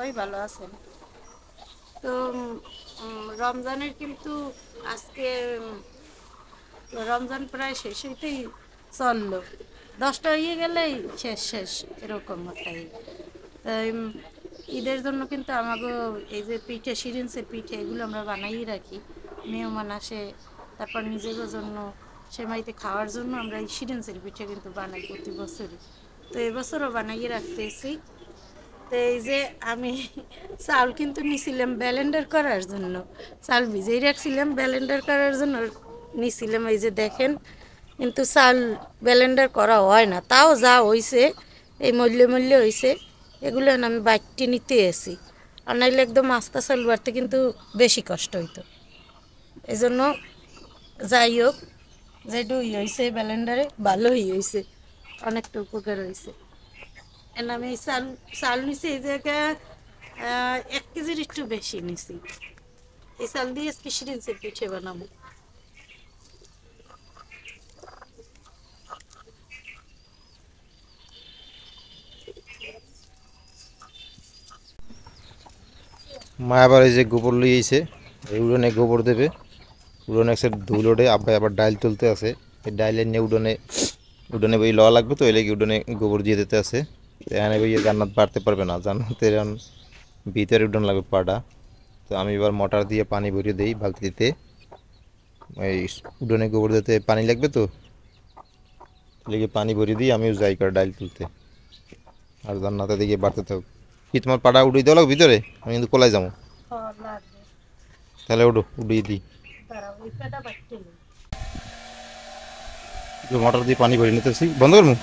সবাই ভালো আছেন। তো রমজানের কিন্তু আজকে রমজান প্রায় শেষ হইতেই চললো, 10টা হয়ে গেলেই শেষ শেষ এরকম একটা তাই ঈদের জন্য কিন্তু আমাকে এই যে পিঠে সিরিঞ্চের পিঠে এগুলো আমরা বানাই রাখি। মেহমান আসে, তারপর নিজেদের জন্য সেমাইতে খাওয়ার জন্য আমরা এই সিরিঞ্চের পিঠে কিন্তু বানাই প্রতি বছরই। তো এবছরও বানাইয়ে রাখতেছি। তো এই যে আমি চাউল কিন্তু নিছিলাম ব্লেন্ডার করার জন্য, চাল ভিজেই রাখছিলাম ব্লেন্ডার করার জন্য নিছিলাম। এই যে দেখেন, কিন্তু চাল ব্লেন্ডার করা হয় না, তাও যা হয়েছে এই মূল্য হয়েছে এগুলো আমি বাইকটি নিতে এসি, আর নাইলে একদম আস্তা চাল বাড়তে কিন্তু বেশি কষ্ট হইতো। এই জন্য যাই হোক, যেটু হয়েছে ব্লেন্ডারে ভালোই হয়েছে, অনেকটা উপকার হয়েছে। আমি চাল চাল নিছি এই জায়গায় 1 কেজির একটু বেশি নিছি। এই চাল দিয়ে আজকে সিরিঞ্চের পিঠে বানাবো। মা আবার এই যে গোবর লিয়েছে, এই উড়োনে গোবর দেবে, উড়োনে একটা ধুল ওঠে। আব্বাই আবার ডাইল তুলতে আছে, এই ডাইলের নিয়ে উড়োনে উড়োনে বই লওয়া লাগবে, তো এই লেগে উড়োনে গোবর দিয়ে দিতে আছে। এখানে বই জান্নাত বাড়তে পারবে না, জান্নাতের এখন ভিতরে উডন লাগবে পাটা। তো আমি এবার মোটর দিয়ে পানি ভরিয়ে দিই বালতিতে, এই উডোনে গোবর দিতে পানি লাগবে, তো লেগে পানি ভরিয়ে দিই, আমিও যাই করে ডাইল তুলতে। আর জান্নাতের দিকে বাড়তে থাকুক। কি তোমার পাটা উড়িয়ে দেওয়া লাগবে ভিতরে? আমি কিন্তু কোলায় যাবো, তাহলে উড়িয়ে দিই। মোটর দিয়ে পানি ভরে নিতেছি, বন্ধ করবো।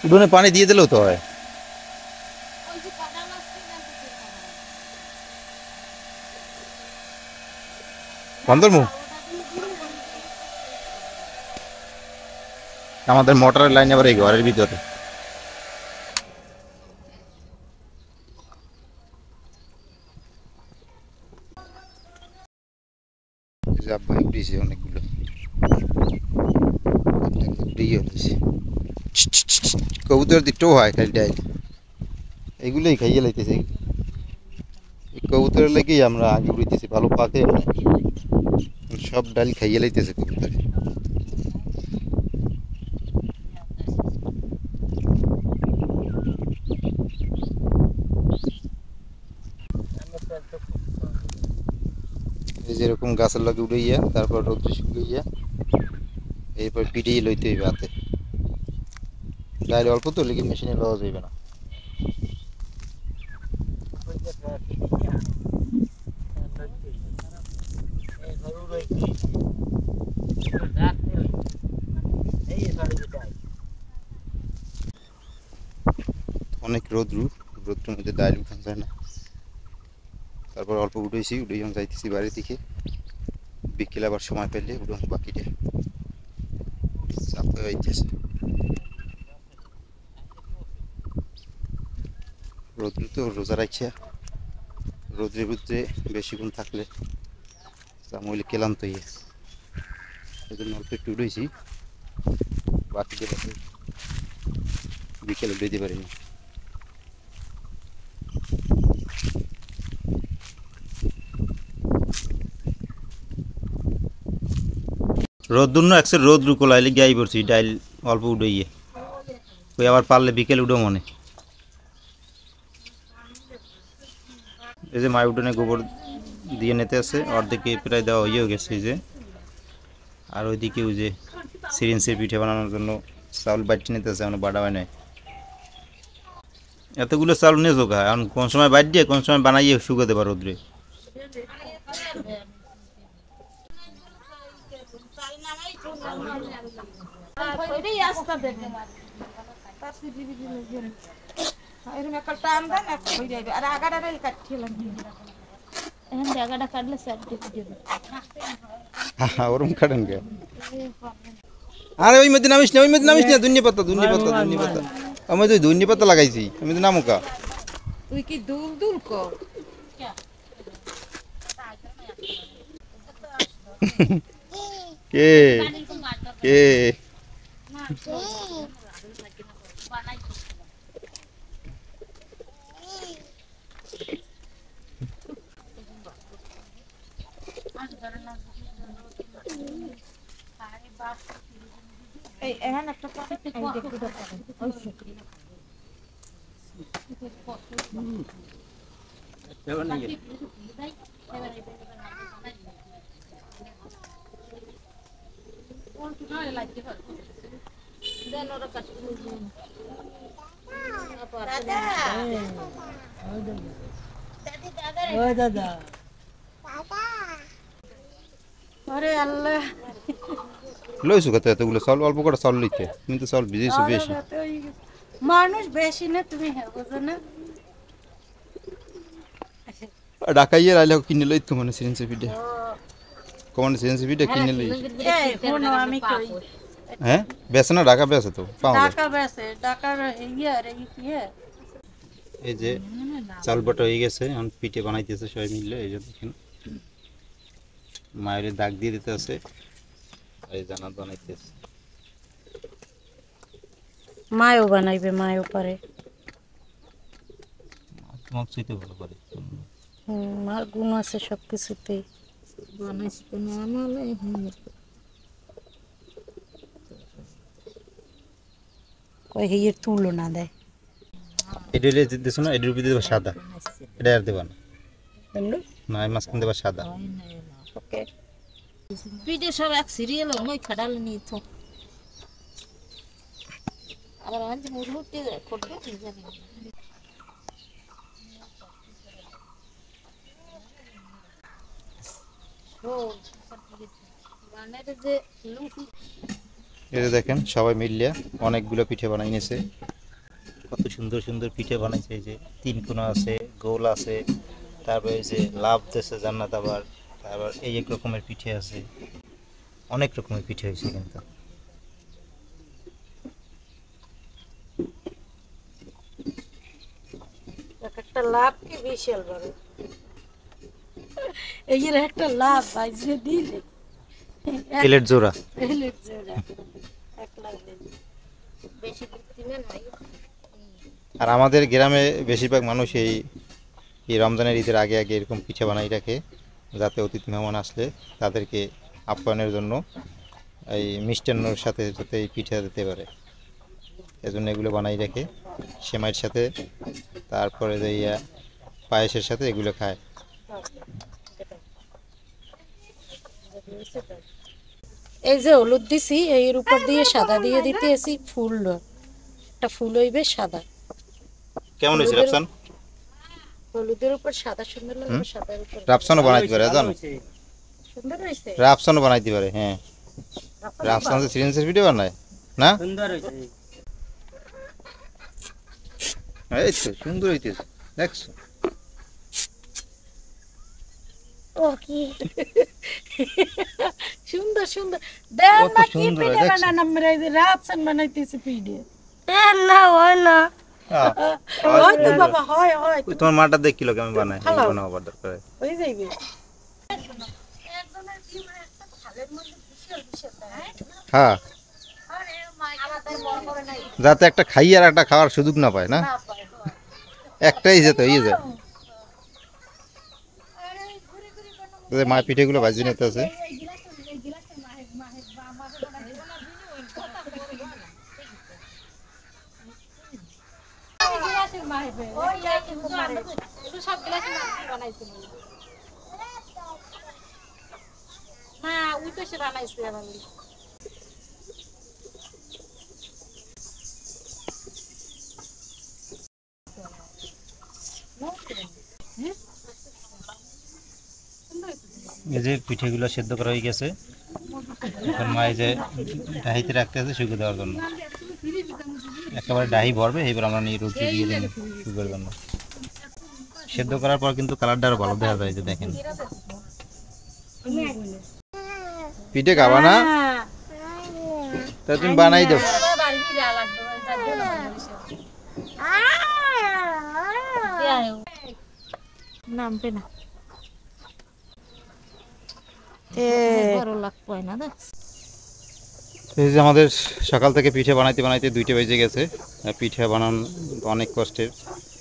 উঠোনে পানি দিয়ে দিলেও তো হয়। বন্ধ করবো। আমাদের মোটরের লাইন আবার এই ঘরের ভিতরে। উঠেছে অনেকগুলো, কবুতর দিকটাও হয় খালি ডাইল, এগুলোই খাইয়ে লাইতেছে। এই কবুতরের লেগেই আমরা আগে উড়িতেছি, ভালো পাকে সব ডাল খাইয়ে লাইতেছে কবুতরে। এই যেরকম গাছের লাগে উড়াইয়া, তারপর রোদ্রে শুকাইয়া, এরপর পিটিয়ে লইতে হইবে হাতে। ডাইল অল্প তো লেগে মেশিনে লওয়া যাইবে না। অনেক রোদ্রের মধ্যে ডাইল উঠান যায় না। তারপর অল্প উঠেছি, উঠে যখন যাইতেছি বাড়ির দিকে, বিকেলে আবার সময় পেলে উঠুন বাকিটা চাপে হইতেছে। রোদ্র তো রোজা রাখছে, রোদ্রের ভিতরে বেশিক্ষণ থাকলে মহিলা ক্লান্ত হয়ে, এই জন্য অল্প একটু উঠেছি, বাকিটা বিকেলে উঠতে পারিনি। রোদ্দুর না একশো রোদ রুকোলাইলে গিয়ে পড়ছি, ডাইল অল্প উঠে ওই আবার পারলে বিকেল উঠো মনে। এই যে মাই উঠোনে গোবর দিয়ে নিতে আছে, অর্ধেকে প্রায় দেওয়া হয়েও গেছে। এই যে আর ওইদিকে ওই যে সিরিঞ্চের পিঠে বানানোর জন্য চাউল বাড়তে নিতে আছে, এখনো বাড়া হয় নাই। এতগুলো চাউল নিয়ে চোখা, এখন কোন সময় বাইর দিয়ে কোন সময় বানাইয়ে শুকাতে পারো রোদ্রে। ওরম কাটেন কে? আরে ওই মধ্যে নামিস না, ওই মধ্যে নামিস না। ধনিয়া পাতা আমি তো ধনিয়া পাতা লাগাইছি, আমি তো নামুকা। তুই কি দুল দুল কর? কে কে এই এখানে একটা এই দেখতে দাও হইছে দাদা আরে আল্লাহ লইছো কত এতগুলো চাউল অল্প করে চাউল লইতে তুমি তো চাউল ভিজেছো বেশি মানুষ বেশি না তুমি বুঝো না ঢাকাইয়ের আইলে কিনে লই তো মানে সিরিঞ্জে পিঠে কমান সিরিঞ্জে পিঠে কিনে লই এই শোনো আমি কই হ্যাঁ বেছে না ঢাকা বেছে তো পাও ঢাকা বেছে ঢাকার ইয়ে এই যে চাল বাটা হয়ে গেছে এখন পিঠে বানাইতেছে সবাই মিলে এই যে দেখেন মায়ের দাগ দিয়ে দিতে আছে এই জানা বানাইতেছে মায়ও বানাইবে মায়ও পারে তোমার চাইতে ভালো পারে মার গুণ আছে সব কিছুতেই বানাইছি কোনো আমলে কই হেয়ের তুলনা দেয় এটা দিতেছ না এটার উপরে দেবা সাদা এটা আর দেবা না না এই মাঝখান দেবা সাদা ওকে পিঠে সব এক সিরিয়াল নই খাডাল নি তো আবার আজ মুরুটি ফটো ঠিক জানি ও মানে যে লুচি এই যে দেখেন সবাই মিলে অনেকগুলো পিঠে বানাই নিয়েছে কত সুন্দর সুন্দর পিঠে বানাইছে এই যে তিন কোনা আছে গোল আছে তারপরে এই যে লাভ দেশে জান্নাত আবার তারপর এই এক রকমের পিঠে আছে অনেক রকমের পিঠে হয়েছে কিন্তু একটা লাভ কি বিশাল বড় এর একটা লাভ বাইজে দিলে প্লেট জোড়া প্লেট জোড়া এক লাখ বেশি দিনে নাই আর আমাদের গ্রামে বেশিরভাগ মানুষ এই রমজানের ঈদের আগে আগে এরকম পিঠে বানাই রাখে যাতে অতিথি মেহমান আসলে তাদেরকে আপ্যায়নের জন্য এই মিষ্টান্নর সাথে যাতে এই পিঠা দিতে পারে এজন্য এগুলো বানাই রাখে সেমাইয়ের সাথে তারপরে যে পায়েসের সাথে এগুলো খায় এই যে হলুদ দিছি এর উপর দিয়ে সাদা দিয়ে দিতেছি ফুল একটা ফুল হইবে সাদা কেমন হয়েছে রাফসান হলুদের উপর সাদা সুন্দর লাগবে সাদার উপর রাফসানও বানাইতে পারে জানো সুন্দর হইছে রাফসানও বানাইতে পারে হ্যাঁ রাফসান তো সিরিঞ্জের ভিডিও বানায় না সুন্দর হয়েছে এই তো সুন্দর হইতেছে দেখছো ও কি সুন্দর সুন্দর দেন কত না কি সুন্দর পিঠে দেখছো? বানান আমরা এই যে রাপসান বানাইতেছি পিঠে না হয় না হয় তো বাবা হয় হয় ওই তোমার মাটা দেখিল কেমন বানায় এই খালাও। বানাও আবার দরকার হয়ে যাইবে হ্যাঁ যাতে একটা খাই আর একটা খাওয়ার সুযোগ না পায় না একটাই যেত ইয়ে যায় মা পিঠেগুলো ভাজি নিতে আছে হ্যাঁ ওই তো সে বানাইছে আবার এই যে পিঠেগুলো সেদ্ধ করা হয়ে গেছে এখন মা এই যে ডাহিতে রাখতে আছে শুকিয়ে দেওয়ার জন্য একেবারে ডাহি ভরবে এবার আমরা নিয়ে রুটি দিয়ে দিন শুকিয়ে জন্য সেদ্ধ করার পর কিন্তু কালারটা আরো ভালো দেখা যায় যে দেখেন পিঠে খাবা না তা তুমি বানাই দাও নামবে না বড় লাগ পায় না দেখ এই যে আমাদের সকাল থেকে পিঠে বানাইতে বানাইতে 2টা বেজে গেছে। পিঠে বানানো অনেক কষ্টের,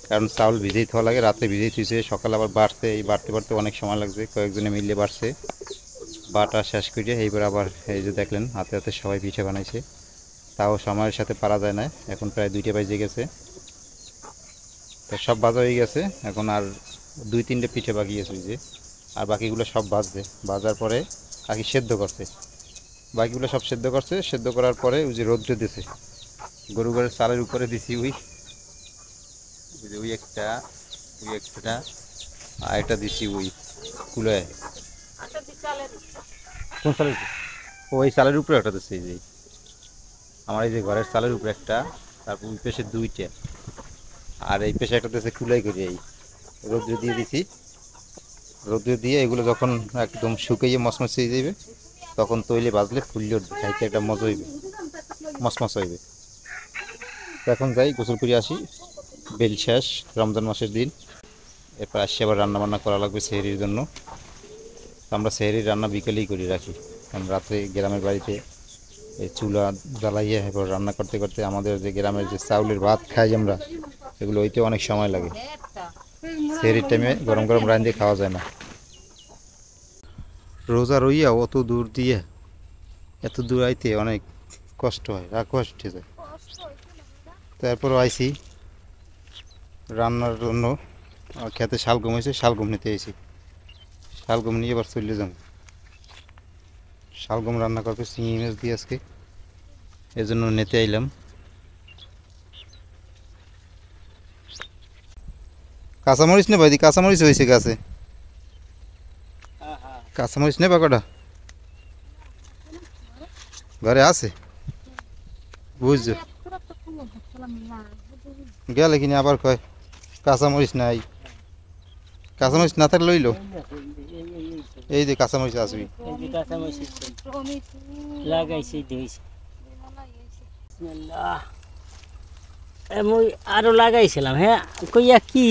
কারণ চাউল ভিজেই থাকা লাগে, রাতে ভিজেই থুইছে, সকাল আবার বাড়ছে, এই বাড়তে বাড়তে অনেক সময় লাগছে, কয়েকজনে মিলে বাড়ছে, বাটা শেষ করে এইবার আবার এই যে দেখলেন হাতে হাতে সবাই পিঠে বানাইছে, তাও সময়ের সাথে পারা যায় না। এখন প্রায় 2টা বেজে গেছে, তো সব ভাজা হয়ে গেছে, এখন আর 2-3টে পিঠে বাকি আছে ওই যে, আর বাকিগুলো সব ভাজছে, ভাজার পরে আগে সেদ্ধ করছে, বাকিগুলো সব সেদ্ধ করছে, সেদ্ধ করার পরে ওই যে রৌদ্রে দিছে, গরু ঘরের চালের উপরে দিছি ওই যে ওই একটা, আর একটা দিছি ওই কুলায়। কোন চালের উপরে? ওই চালের উপরে একটা দিচ্ছে, এই যে আমার এই যে ঘরের চালের উপরে একটা, তারপর ওই পেশে 2টা, আর এই পেশে একটা দিচ্ছে কুলাই করে, এই রৌদ্রে দিয়ে দিছি, রৌদ্রে দিয়ে এগুলো যখন একদম শুকিয়ে মচমচ হয়ে যাবে, তখন তৈলে বাজলে ফুললে উঠবে, খাইতে একটা মজা হইবে, মচমচ হইবে। তো এখন যাই গোসল করে আসি, বেল শেষ, রমজান মাসের দিন, এরপর আসছি আবার রান্নাবান্না করা লাগবে সেহরির জন্য। তো আমরা সেহরির রান্না বিকেলেই করে রাখি, কারণ রাত্রে গ্রামের বাড়িতে এই চুলা জ্বালাইয়ে এরপর রান্না করতে করতে আমাদের যে গ্রামের যে চাউলের ভাত খাই আমরা, এগুলো হইতে অনেক সময় লাগে, সেহরির টাইমে গরম গরম রান্না খাওয়া যায় না। রোজা রইয়া অত দূর দিয়ে এত দূর আইতে অনেক কষ্ট হয়, রাগ কষ্ট উঠে যায়। তারপরও আইছি রান্নার জন্য, খেতে শালগম হয়েছে, শালগম নিতে আইছি, শালগম নিয়ে এবার চলে যাবো, শালগম রান্না করবে চিংড়ি মাছ দিয়ে আজকে, এই জন্য নিতে আইলাম। কাঁচামরিচ নে ভাই, কাঁচামরিচ হয়েছে গাছে, কাঁচামরিচ নেবা কটা? ঘরে আছে বুঝছো, গেলে কিনে আবার কয় কাঁচামরিচ নাই, কাঁচামরিচ না থাকলে লইলো, এই যে কাঁচামরিচ আসবি, লাগাইছি দিয়েছি মই আরো লাগাইছিলাম, হ্যাঁ কইয়া কি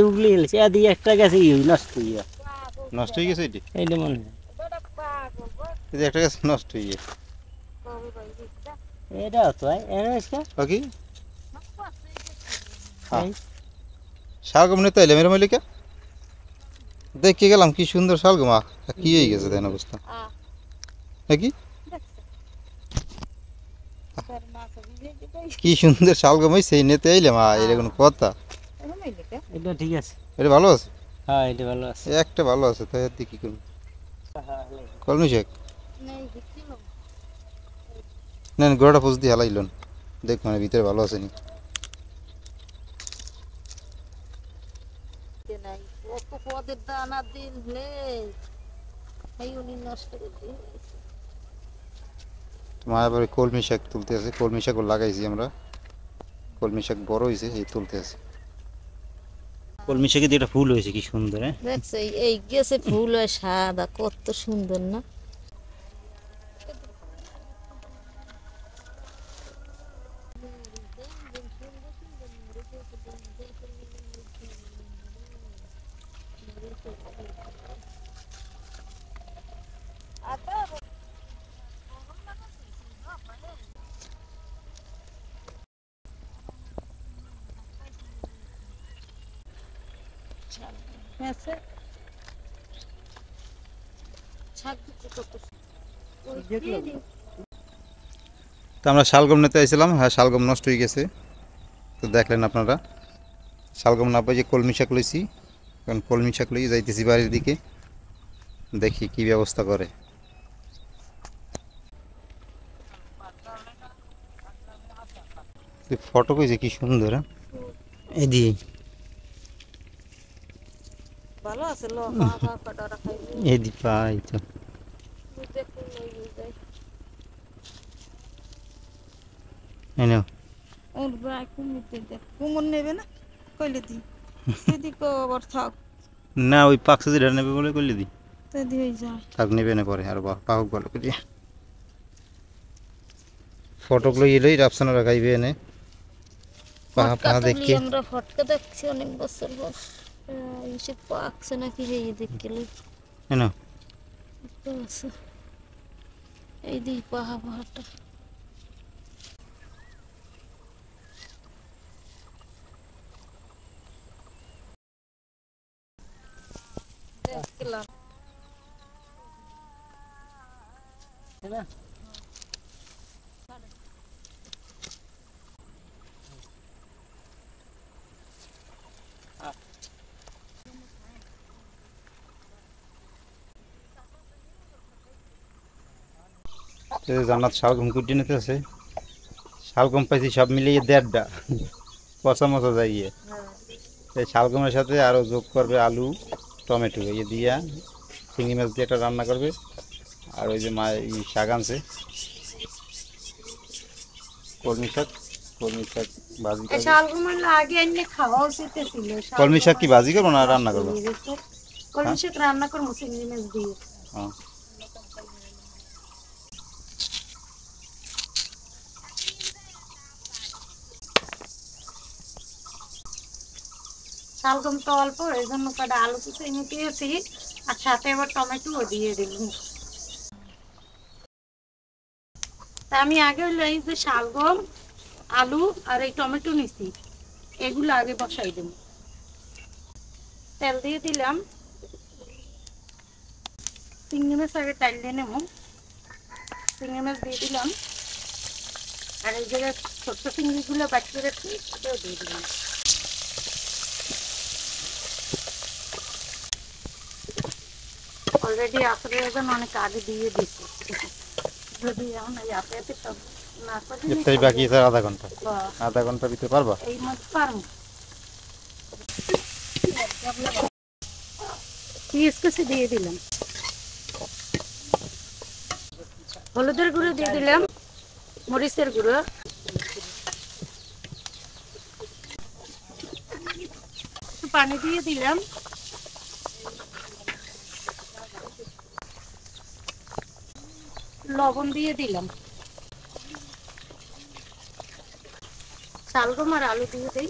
উগলি গেছে, এদিকে একটা গেছে নষ্ট হইয়া, নষ্ট হয়ে গেছে এটি, এইটা মনে হয় এই যে একটা গাছ নষ্ট হয়ে গেছে, এটাও তো এনেছে বাকি শালগম নিতে আইলাম এরম হইলে কে, দেখে গেলাম কি সুন্দর শালগম, কি হয়ে গেছে দেন অবস্থা নাকি, কি সুন্দর শালগম হয়েছে, নিতে আইলাম, এটা কোনো কথা? এটা ঠিক আছে, এটা ভালো আছে, হ্যাঁ এটা ভালো আছে, একটা ভালো আছে, তাই আর কি করুন, কলমি শেখ নেন, গোড়াটা পোষ দিয়ে হালাইলন, দেখ মানে ভিতরে ভালো আছে নি। কত পদের দানা দিলে এই উনি নষ্ট করে দিয়ে মায়াবার কলমি শাক তুলতে আছে, কলমি শাকও লাগাইছি আমরা, কলমি শাক বড় হয়েছে, এই তুলতে আছে, কলমি শাকে দিয়ে একটা ফুল হয়েছে কি সুন্দর, হ্যাঁ দেখছো এই গেছে ফুল হয় সাদা, কত সুন্দর না? তো আমরা শালগম নিতে আইছিলাম, হ্যাঁ শালগম নষ্ট হয়ে গেছে, তো দেখলেন আপনারা, শালগম না পাই যে কলমি শাক লইছি, কারণ কলমি শাক লইয়ে যাইতেছি বাড়ির দিকে, দেখি কি ব্যবস্থা করে। ফটো কইছে কি সুন্দর, হ্যাঁ এই দি ভালো আছে লো, বাবা কটারা খাইবে এই দি পাই তো, দেখুন এই যাই এই নাও। ওর ভাই কুমির দেখ, কুমোর নেবে না কইলে দি, যদি কো আবার থাক, না ওই পাকছে যেটা নেবে বলে করলে দি, তো দিয়ে যায় থাক নেবে না পরে, আর পাহক ভালো করে ফটোগুলো এলেই রাফসানারা খাইবে এনে, পাহা পাহা দেখি আমরা ফটকা দেখছি অনেক বছর পর, এসে পাকছে নাকি এই দেখলে না আছে, এই দিই পাহাড়টা না এই যে জান্নাত শালগম কুটি নিতে আছে, শালগম পাইছি সব মিলিয়ে 1.5টা, পচা মচা যায় গিয়ে। এই শালগমের সাথে আরও যোগ করবে আলু টমেটো, এই দিয়া চিংড়ি মাছ দিয়ে একটা রান্না করবে। আর ওই যে মা এই শাক আনছে, কলমি শাক, কলমি শাক ভাজি এই করবে। শালগমের আগে এনে খাওয়া উচিত ছিল। কলমি শাক কি ভাজি করবো না রান্না করবো? কলমি শাক রান্না করবো চিংড়ি মাছ দিয়ে। হ্যাঁ। শালগম তো অল্প, এই জন্য কটা আলু কুচি এনে দিয়েছি, আর সাথে আবার টমেটোও দিয়ে দিলাম। তা আমি আগে হলো এই যে শালগম, আলু আর এই টমেটো নিছি, এগুলো আগে বসাই দেব। তেল দিয়ে দিলাম, চিংড়ি মাছ আগে তেল দিয়ে নেব, চিংড়ি মাছ দিয়ে দিলাম, আর এই জায়গায় ছোট্ট চিংড়িগুলো বাটিয়ে রাখছি সেটাও দিয়ে দিলাম। অলরেডি আসলে ওজন অনেক আগে দিয়ে দিচ্ছি, যদি এখন এই আপে আপে সব না করে নিই, ইফতারি বাকি আছে আধা ঘন্টা, বা আধা ঘন্টার ভিতরে পারবা? এই মধ্যে পারবো। পিঁয়াজ কুচি দিয়ে দিলাম, হলুদের গুঁড়ো দিয়ে দিলাম, মরিচের গুঁড়ো, একটু পানি দিয়ে দিলাম, লবণ দিয়ে দিলাম, শালগম আর আলু দিয়ে দিই,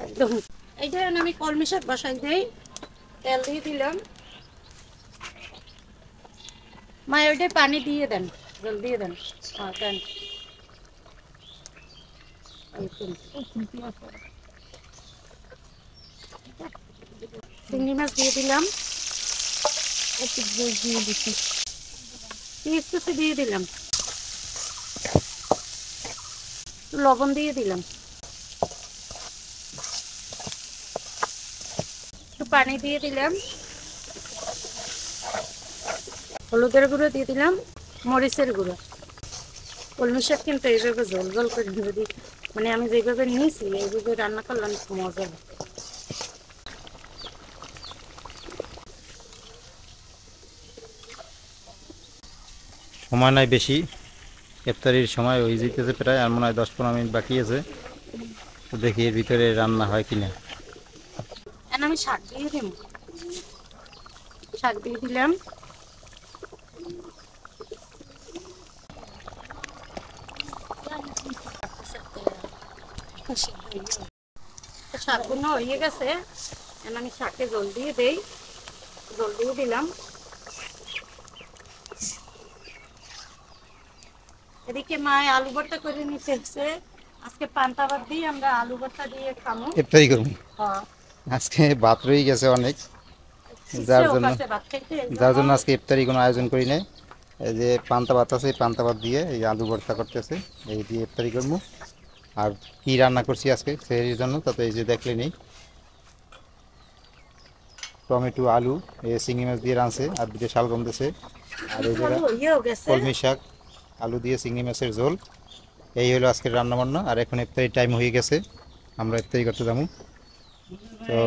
একদম। এইটা আমি কলমি শাক বসাই দিই, তেল দিয়ে দিলাম, মা ওইটাই পানি দিয়ে দেন, জল দিয়ে দেন। হ্যাঁ দেন, চিংড়ি মাছ দিয়ে দিলাম, পিঁয়াজ কুচি দিয়ে দিলাম, লবণ দিয়ে দিলাম, একটু পানি দিয়ে দিলাম, হলুদের গুঁড়ো দিয়ে দিলাম, মরিচের গুঁড়ো। কলমি শাক কিন্তু এইভাবে জল জল করে যদি মানে আমি যেভাবে নিয়েছি এইভাবে রান্না করলাম খুব মজা হয়। সময় নাই বেশি, ইফতারির সময় হয়ে যেতেছে প্রায়, আর মনে হয় 10-15 মিনিট বাকি আছে। তো দেখি এর ভিতরে রান্না হয় কিনা। এখন আমি শাক দিয়ে দিব, শাক দিয়ে দিলাম, শাকগুলো হয়ে গেছে, এখন আমি শাকে জল দিয়ে দেই, জল দিয়ে দিলাম। এদিকে মা আলু ভর্তা করে নিতে এসেছে, আজকে পান্তা ভাত দিয়ে আমরা আলু ভর্তা দিয়ে খাবো। ইফতারি করবো হ্যাঁ, আজকে, ভাত রয়ে গেছে অনেক, শিশে যার ও জন্য কাছে ভাত খাইতে, এই যার জন্য জন্য আজকে ইফতারি কোনো আয়োজন করি নাই। এই যে পান্তা ভাত আছে, এই পান্তা ভাত দিয়ে এই আলু ভর্তা করতেছে, এই দিয়ে ইফতারি করবো। আর কি রান্না করছি আজকে সেই জন্য, তাতে এই যে দেখলে নেই, টমেটো আলু এই চিংড়ি মাছ দিয়ে রাঁধছে, আর দুটো শালগম দিয়েছে, আর এই জায়গা আলু হয়েও গেছে। কলমি শাক, আলু দিয়ে চিংড়ি মাছের ঝোল। এই হলো আজকের রান্না বান্না। আর এখন ইফতারি টাইম হয়ে গেছে, আমরা ইফতারি করতে যাবো। তো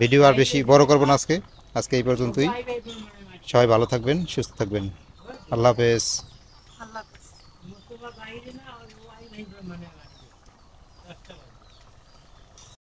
ভিডিও আর বেশি বড় করবো না আজকে, আজকে এই পর্যন্তই। সবাই ভালো থাকবেন, সুস্থ থাকবেন। আল্লাহ হাফেজ। আল্লাহ হাফেজ।